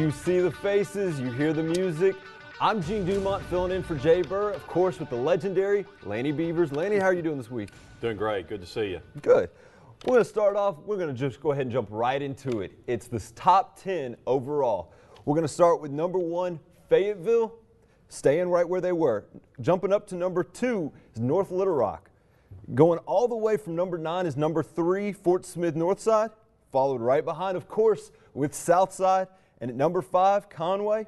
You see the faces, you hear the music. I'm Gene Dumont filling in for Jay Burr, of course, with the legendary Lanny Beavers. Lanny, how are you doing this week? Doing great. Good to see you. Good. We're going to start off, we're going to just go ahead and jump right into it. It's this top 10 overall. We're going to start with number 1, Fayetteville, staying right where they were. Jumping up to number 2 is North Little Rock. Going all the way from number 9 is number 3, Fort Smith Northside, followed right behind, of course, with Southside. And at number 5, Conway.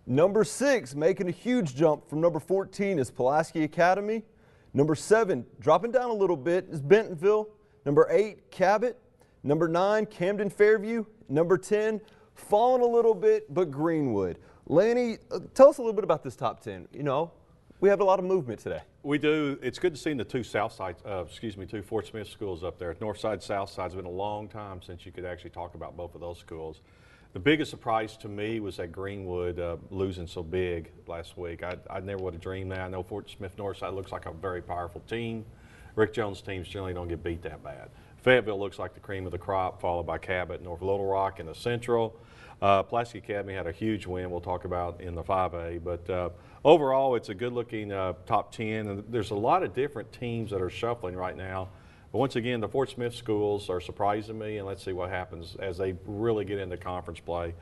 Number 6, making a huge jump from number 14 is Pulaski Academy. Number 7, dropping down a little bit, is Bentonville. Number 8, Cabot. Number 9, Camden Fairview. Number 10, falling a little bit, but Greenwood. Lanny, tell us a little bit about this top 10. You know, we have a lot of movement today. We do. It's good to see the two two Fort Smith schools up there. Northside, Southside. It's been a long time since you could actually talk about both of those schools. The biggest surprise to me was that Greenwood losing so big last week. I never would have dreamed that. I know Fort Smith Northside looks like a very powerful team. Rick Jones' teams generally don't get beat that bad. Fayetteville looks like the cream of the crop, followed by Cabot, North Little Rock in the Central. Pulaski Academy had a huge win we'll talk about in the 5A. But overall, it's a good-looking top 10. And there's a lot of different teams that are shuffling right now. But once again, the Fort Smith schools are surprising me, and let's see what happens as they really get into conference play.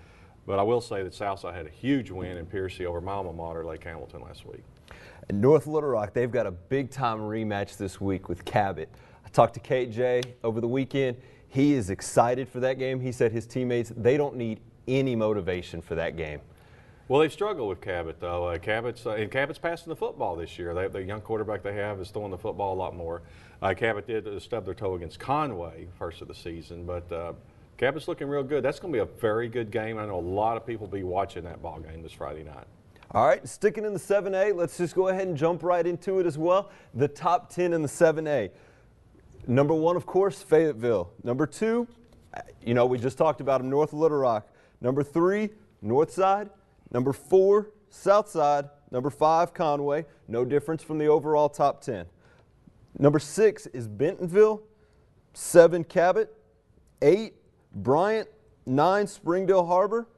But I will say that Southside had a huge win in Piercy over my alma mater, Lake Hamilton, last week. And North Little Rock, they've got a big-time rematch this week with Cabot. I talked to KJ over the weekend. He is excited for that game. He said his teammates, they don't need any motivation for that game. Well, they've struggled with Cabot, though. Cabot's passing the football this year. The young quarterback they have is throwing the football a lot more. Cabot did stub their toe against Conway first of the season, but Cabot's looking real good. That's going to be a very good game. I know a lot of people will be watching that ball game this Friday night. All right, sticking in the 7A, let's just go ahead and jump right into it as well. The top 10 in the 7A. Number 1, of course, Fayetteville. Number 2, you know, we just talked about them, North Little Rock. Number 3, Northside. Number 4, Southside. Number 5, Conway. No difference from the overall top 10. Number 6 is Bentonville. 7, Cabot. 8, Bryant. 9, Springdale Harbor.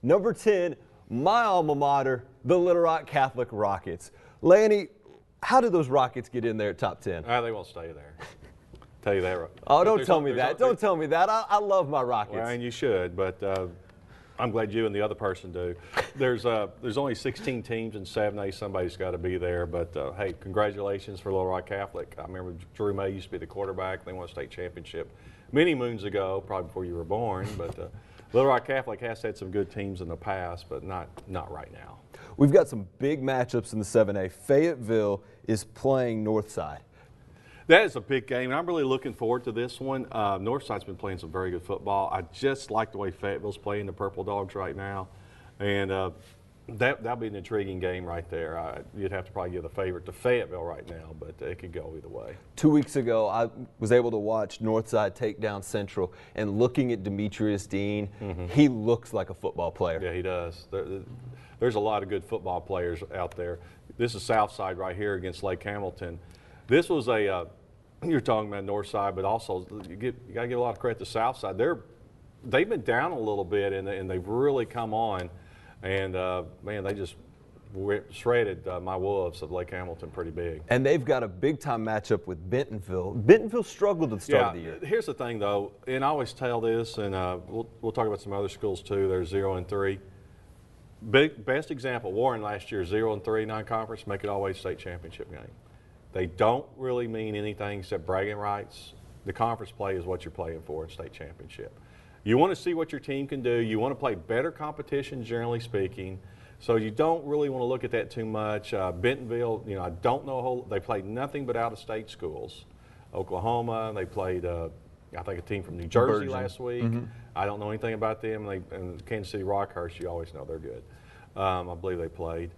Number 10, my alma mater, the Little Rock Catholic Rockets. Lanny, how did those Rockets get in there at top 10? They won't stay there. Tell you that. Oh, don't tell me that. Don't tell me that. I love my Rockets. Well, and you should, but I'm glad you and the other person do. There's only 16 teams in 7A. Somebody's got to be there. But, hey, congratulations for Little Rock Catholic. I remember Drew May used to be the quarterback. They won a state championship many moons ago, probably before you were born. But Little Rock Catholic has had some good teams in the past, but not right now. We've got some big matchups in the 7A. Fayetteville is playing Northside. That is a big game, and I'm really looking forward to this one. Northside's been playing some very good football. I just like the way Fayetteville's playing the Purple Dogs right now, and that'll be an intriguing game right there. You'd have to probably give the favorite to Fayetteville right now, but it could go either way. 2 weeks ago, I was able to watch Northside take down Central, and looking at Demetrius Dean, he looks like a football player. Yeah, he does. There's a lot of good football players out there. This is Southside right here against Lake Hamilton. This was you're talking about Northside, but also you got to give a lot of credit to Southside. They've been down a little bit, and they've really come on. And, man, they just shredded my Wolves of Lake Hamilton pretty big. And they've got a big-time matchup with Bentonville. Bentonville struggled at the start of the year. Here's the thing, though, and I always tell this, and we'll talk about some other schools, too. They're 0-3. Best example, Warren last year, 0-3 non-conference, make it all the way to state championship game. They don't really mean anything except bragging rights. The conference play is what you're playing for in state championship. You want to see what your team can do. You want to play better competition, generally speaking. So you don't really want to look at that too much. Bentonville, you know, I don't know they played nothing but out-of-state schools. Oklahoma, they played, I think, a team from New Jersey last week. I don't know anything about them. And Kansas City Rockhurst, you always know they're good. I believe they played.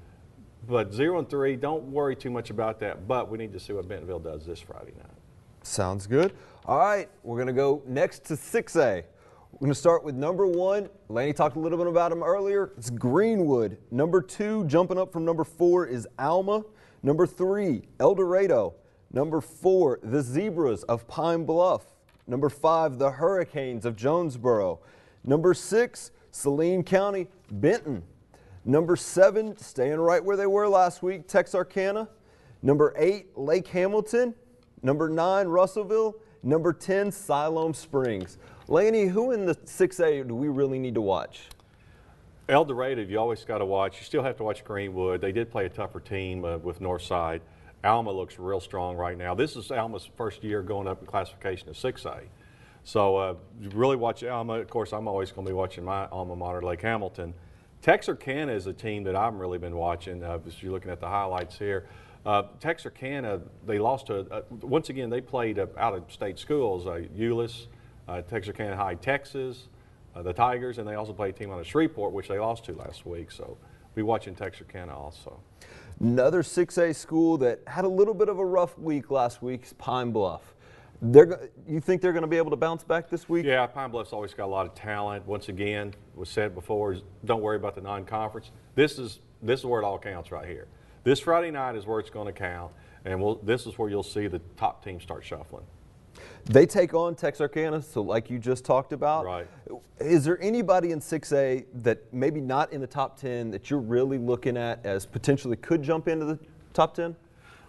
But 0-3, don't worry too much about that. But we need to see what Bentonville does this Friday night. Sounds good. All right, we're going to go next to 6A. We're going to start with number 1. Lanny talked a little bit about him earlier. It's Greenwood. Number 2, jumping up from number 4, is Alma. Number 3, El Dorado. Number 4, the Zebras of Pine Bluff. Number 5, the Hurricanes of Jonesboro. Number 6, Saline County, Benton. Number 7, staying right where they were last week, Texarkana. Number 8, Lake Hamilton. Number 9, Russellville. Number 10, Siloam Springs. Laney, who in the 6A do we really need to watch? El Dorado, you always got to watch. You still have to watch Greenwood. They did play a tougher team with Northside. Alma looks real strong right now. This is Alma's first year going up in classification of 6A. So you really watch Alma. Of course, I'm always going to be watching my alma mater, Lake Hamilton. Texarkana is a team that I've really been watching. As you're looking at the highlights here. Texarkana, they lost to, once again, they played out-of-state schools, Euless, Texarkana High, Texas, the Tigers, and they also played a team out of Shreveport, which they lost to last week. So we'll be watching Texarkana also. Another 6A school that had a little bit of a rough week last week is Pine Bluff. You think they're going to be able to bounce back this week? Yeah, Pine Bluff's always got a lot of talent. Once again, was said before, don't worry about the non-conference. This is where it all counts right here. This Friday night is where it's going to count, and this is where you'll see the top teams start shuffling. They take on Texarkana, so like you just talked about. Right. Is there anybody in 6A that maybe not in the top 10 that you're really looking at as potentially could jump into the top 10?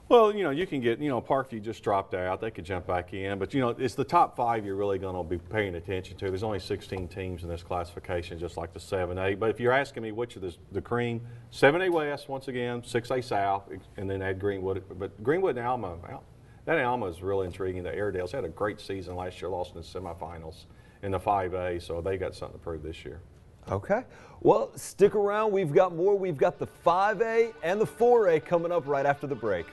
Well, you can get, Parkview just dropped out. They could jump back in. But, it's the top 5 you're really going to be paying attention to. There's only 16 teams in this classification, just like the 7A. But if you're asking me which of the cream, 7A West, once again, 6A South, and then add Greenwood. But Greenwood and Alma, that Alma is really intriguing. The Airedales had a great season last year, lost in the semifinals in the 5A, so they got something to prove this year. Okay. Well, stick around. We've got more. We've got the 5A and the 4A coming up right after the break.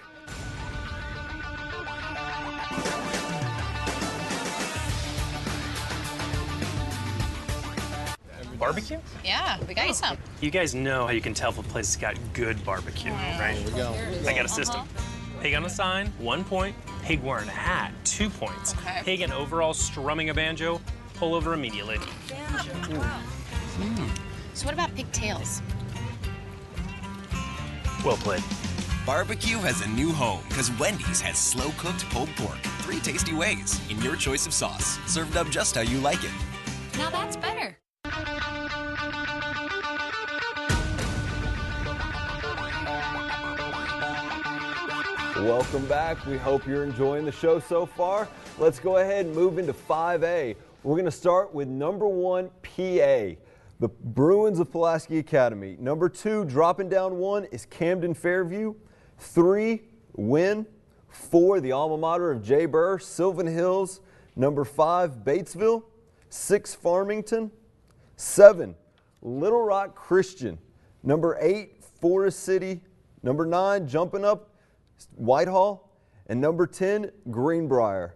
Barbecue? Yeah, we got you some. You guys know how you can tell if a place has got good barbecue, right? Here we go. I got a system. Pig on a sign, 1 point. Pig wearing a hat, 2 points. Okay. Pig in overalls strumming a banjo, pull over immediately. So what about pigtails? Well played. Barbecue has a new home because Wendy's has slow-cooked pulled pork. 3 tasty ways in your choice of sauce, served up just how you like it. Now that's better. Welcome back. We hope you're enjoying the show so far. Let's go ahead and move into 5A. We're going to start with number 1, PA, the Bruins of Pulaski Academy. Number 2, dropping down 1, is Camden Fairview. 3, Wynn. 4, the alma mater of Jay Burr, Sylvan Hills. Number 5, Batesville. 6, Farmington. 7, Little Rock Christian. Number 8, Forest City. Number 9, jumping up, Whitehall. And number 10, Greenbrier.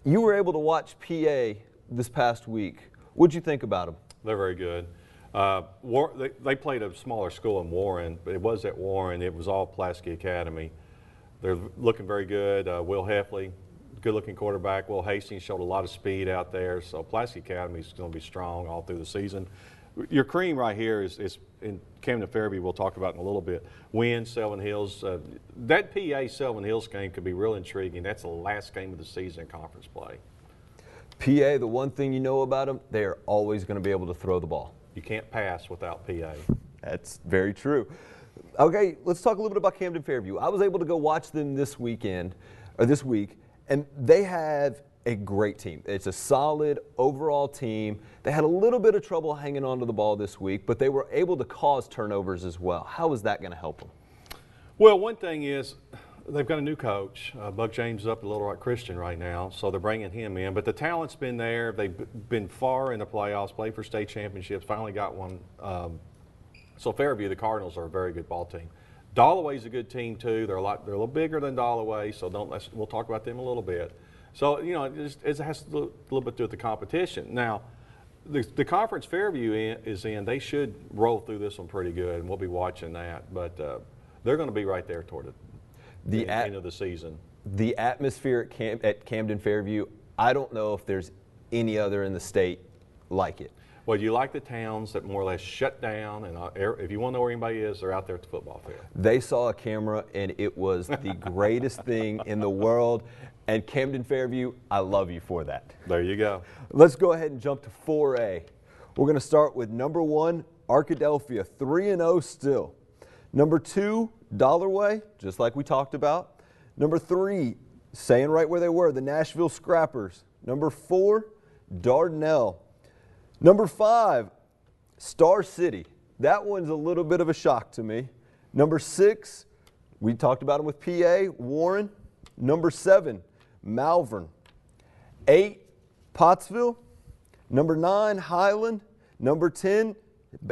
You were able to watch PA this past week. What'd you think about them? They're very good. They played a smaller school in Warren, but it was at Warren. It was all Pulaski Academy. They're looking very good. Will Heffley, good-looking quarterback. Will Hastings showed a lot of speed out there. So Pulaski Academy is going to be strong all through the season. Your cream right here is in Camden Fairview. We'll talk about in a little bit. Wynn, Sylvan Hills. That PA Sylvan Hills game could be real intriguing. That's the last game of the season in conference play. PA, the one thing you know about them, they are always going to be able to throw the ball. You can't pass without PA. That's very true. Okay, let's talk a little bit about Camden Fairview. I was able to go watch them this week, and they have a great team. It's a solid overall team. They had a little bit of trouble hanging on to the ball this week, but they were able to cause turnovers as well. How is that going to help them? Well, one thing is they've got a new coach. Buck James is up at Little Rock Christian right now, so they're bringing him in. But the talent's been there. They've been far in the playoffs, played for state championships, finally got one. So Fairview, the Cardinals are a very good ball team. Dalloway's a good team too. They're a little bigger than Dalloway, so we'll talk about them a little bit. So, it has a little bit to do with the competition. Now, the conference Fairview is in, they should roll through this one pretty good, and we'll be watching that. But they're going to be right there toward the end of the season. The atmosphere at Camden Fairview, I don't know if there's any other in the state like it. Well, you like the towns that more or less shut down, and if you want to know where anybody is, they're out there at the football field. They saw a camera, and it was the greatest thing in the world. And Camden Fairview, I love you for that. There you go. Let's go ahead and jump to 4A. We're going to start with number 1, Arkadelphia, 3-0 still. Number 2, Dollarway, just like we talked about. Number 3, staying right where they were, the Nashville Scrappers. Number 4, Dardanelle. Number 5, Star City. That one's a little bit of a shock to me. Number 6, we talked about them with PA, Warren. Number 7, Malvern. 8, Pottsville. Number 9, Highland. Number 10,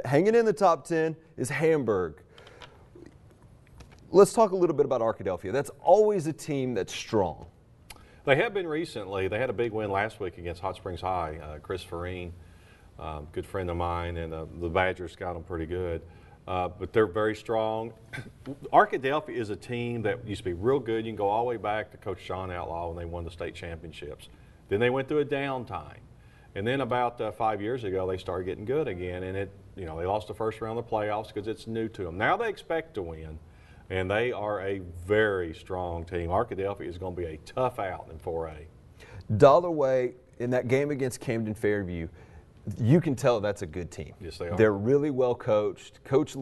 hanging in the top 10, is Hamburg. Let's talk a little bit about Arkadelphia. That's always a team that's strong. They have been recently. They had a big win last week against Hot Springs High. Chris Farine, good friend of mine, and the Badgers got them pretty good. But they're very strong. Arkadelphia is a team that used to be real good. You can go all the way back to Coach Sean Outlaw when they won the state championships. Then they went through a downtime. And then about 5 years ago, they started getting good again. And they lost the first round of the playoffs because it's new to them. Now they expect to win. And they are a very strong team. Arkadelphia is going to be a tough out in 4A. Dollarway, in that game against Camden Fairview, you can tell that's a good team. Yes, they are. They're really well coached. Coach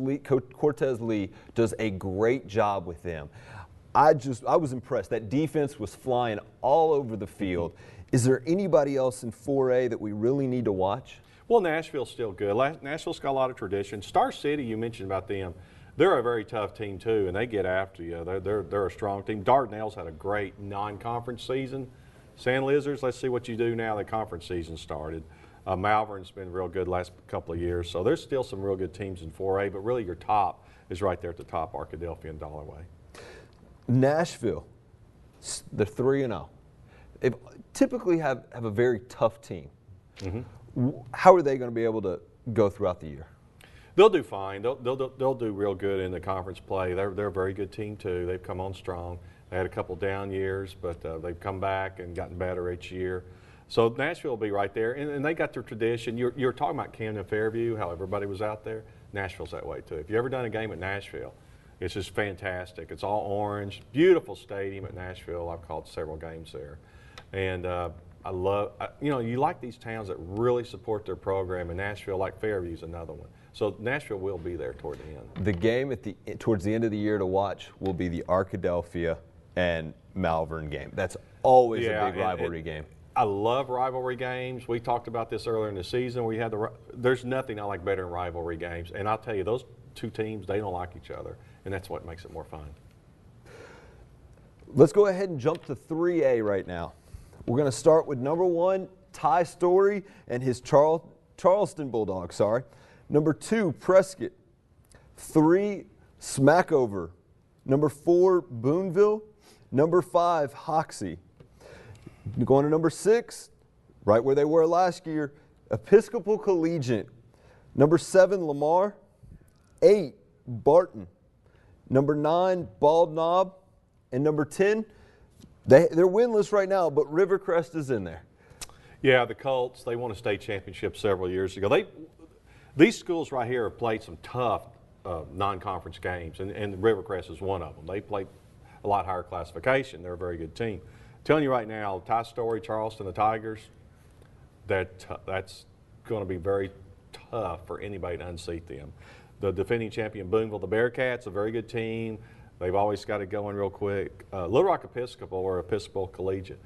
Cortez Lee does a great job with them. I was impressed. That defense was flying all over the field. Is there anybody else in 4A that we really need to watch? Well, Nashville's still good. Nashville's got a lot of tradition. Star City, you mentioned about them. They're a very tough team too, and they get after you. They're a strong team. Dardanelle's had a great non-conference season. Sand Lizards, let's see what you do now the conference season started. Malvern's been real good the last couple of years, so there's still some real good teams in 4A, but really your top is right there at the top, Arkadelphia and Dollarway. Nashville, they're 3-0. They typically have a very tough team. Mm-hmm. How are they going to be able to go throughout the year? They'll do fine. They'll do real good in the conference play. They're a very good team too. They've come on strong. They had a couple down years, but they've come back and gotten better each year. So Nashville will be right there, and they got their tradition. You're talking about Camden Fairview, how everybody was out there. Nashville's that way too. If you've ever done a game at Nashville, it's just fantastic. It's all orange, beautiful stadium at Nashville. I've called several games there, and I love. You like these towns that really support their program, and Nashville, like Fairview's another one. So Nashville will be there toward the end. The game towards the end of the year to watch will be the Arkadelphia and Malvern game. That's always a big rivalry game. I love rivalry games. We talked about this earlier in the season. There's nothing I like better than rivalry games. And I'll tell you, those two teams, they don't like each other, and that's what makes it more fun. Let's go ahead and jump to 3A right now. We're going to start with number 1, Ty Story and his Charleston Bulldogs. Number 2, Prescott. 3, Smackover. Number 4, Boonville. Number 5, Hoxie. Going to number 6, right where they were last year, Episcopal Collegiate. Number 7, Lamar. 8, Barton. Number 9, Bald Knob. And number 10, they're winless right now, but Rivercrest is in there. Yeah, the Colts, they won a state championship several years ago. These schools right here have played some tough non-conference games, and Rivercrest is one of them. They play a lot higher classification. They're a very good team. I'm telling you right now, Ty Story, Charleston, the Tigers, that's going to be very tough for anybody to unseat them. The defending champion Boonville, the Bearcats, a very good team. They've always got it going real quick. Little Rock Episcopal or Episcopal Collegiate,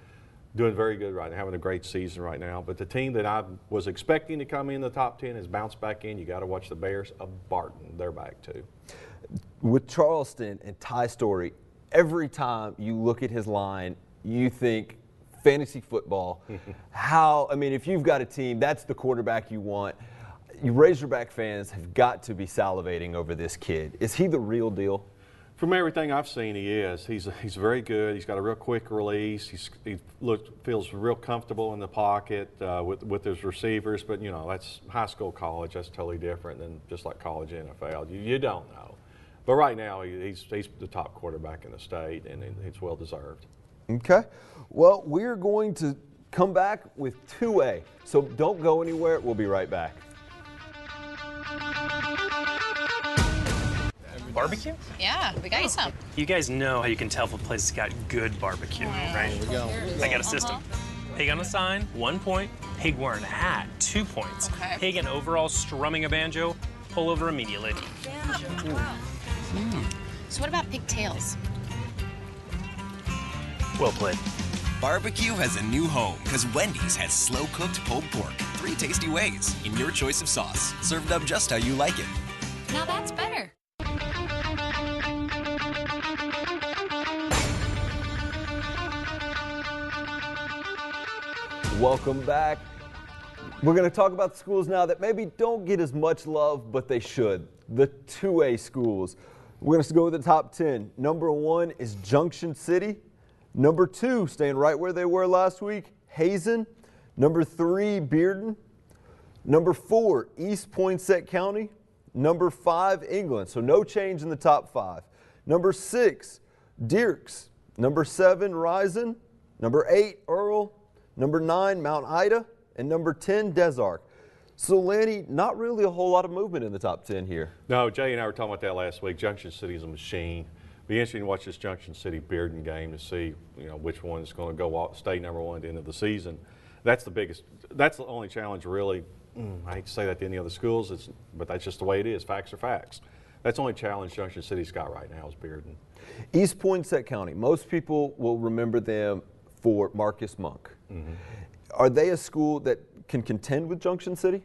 doing very good right now, having a great season right now. But the team that I was expecting to come in the top 10 has bounced back in. You got to watch the Bears of Barton. They're back too. With Charleston and Ty Story, every time you look at his line, you think fantasy football. If you've got a team, that's the quarterback you want. You Razorback fans have got to be salivating over this kid. Is he the real deal? From everything I've seen, he is. He's very good. He's got a real quick release. He feels real comfortable in the pocket with his receivers. But that's high school, college. That's totally different than just like college, NFL. You don't know. But right now, he's the top quarterback in the state, and it's well deserved. Okay. Well, we're going to come back with 2A. So don't go anywhere. We'll be right back. Barbecue? Yeah, we got you some. You guys know how you can tell if a place has got good barbecue, right? Here we go. I got a system. Pig on a sign, 1 point. Pig wearing a hat, 2 points. Okay. Pig and overall strumming a banjo, pull over immediately. So what about pigtails? Well played. Barbecue has a new home because Wendy's has slow-cooked pulled pork. 3 tasty ways in your choice of sauce. Served up just how you like it. Now that's better. Welcome back. We're going to talk about the schools now that maybe don't get as much love, but they should. The 2A schools. We're going to go with the top 10. Number 1 is Junction City. Number 2, staying right where they were last week, Hazen. Number 3, Bearden. Number 4, East Poinsett County. Number 5, England. So no change in the top 5. Number 6, Dierks. Number 7, Risen. Number 8, Earl. Number 9, Mount Ida. And number 10, Desark. So, Lanny, not really a whole lot of movement in the top 10 here. No, Jay and I were talking about that last week. Junction City is a machine. Be interesting to watch this Junction City Bearden game to see, which one is going to stay number 1 at the end of the season. That's the biggest. That's the only challenge, really. I hate to say that to any other schools, but that's just the way it is. Facts are facts. That's the only challenge Junction City's got right now is Bearden. East Poinsett County. Most people will remember them for Marcus Monk. Are they a school that can contend with Junction City?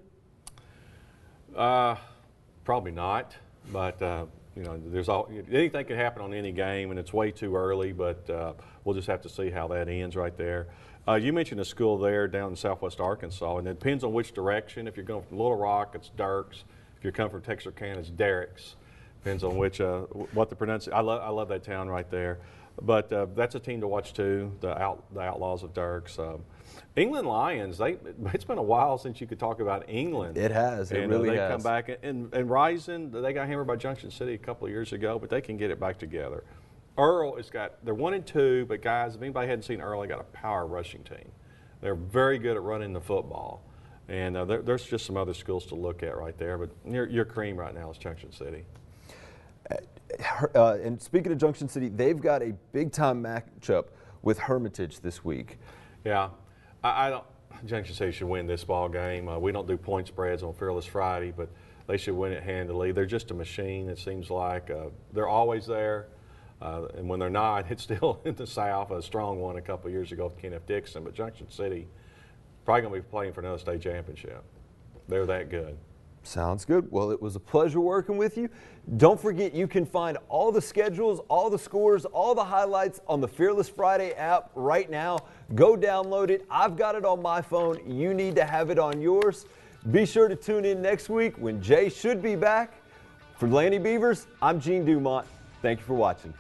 Probably not, but anything can happen on any game, and it's way too early. But we'll just have to see how that ends right there. You mentioned a school there down in Southwest Arkansas, and it depends on which direction. If you're going from Little Rock, it's Dirks. If you're coming from Texarkana, it's Derricks. Depends on what the pronunciation. I love that town right there. But that's a team to watch too. The Outlaws of Dirks. England Lions. It's been a while since you could talk about England. It has. It really has. They come back and Risen. They got hammered by Junction City a couple of years ago, but they can get it back together. Earl they're 1 and 2, but guys, if anybody hadn't seen Earl, they got a power rushing team. They're very good at running the football, and there's just some other schools to look at right there. But your cream right now is Junction City. And speaking of Junction City, they've got a big-time matchup with Hermitage this week. Yeah, I don't. Junction City should win this ball game. We don't do point spreads on Fearless Friday, but they should win it handily. They're just a machine. It seems like they're always there, and when they're not, it's still in the South. A strong one a couple of years ago with Kenneth Dixon, but Junction City probably going to be playing for another state championship. They're that good. Sounds good. Well, it was a pleasure working with you. Don't forget, you can find all the schedules, all the scores, all the highlights on the Fearless Friday app right now. Go download it. I've got it on my phone. You need to have it on yours. Be sure to tune in next week when Jay should be back. For Lanny Beavers, I'm Gene Dumont. Thank you for watching.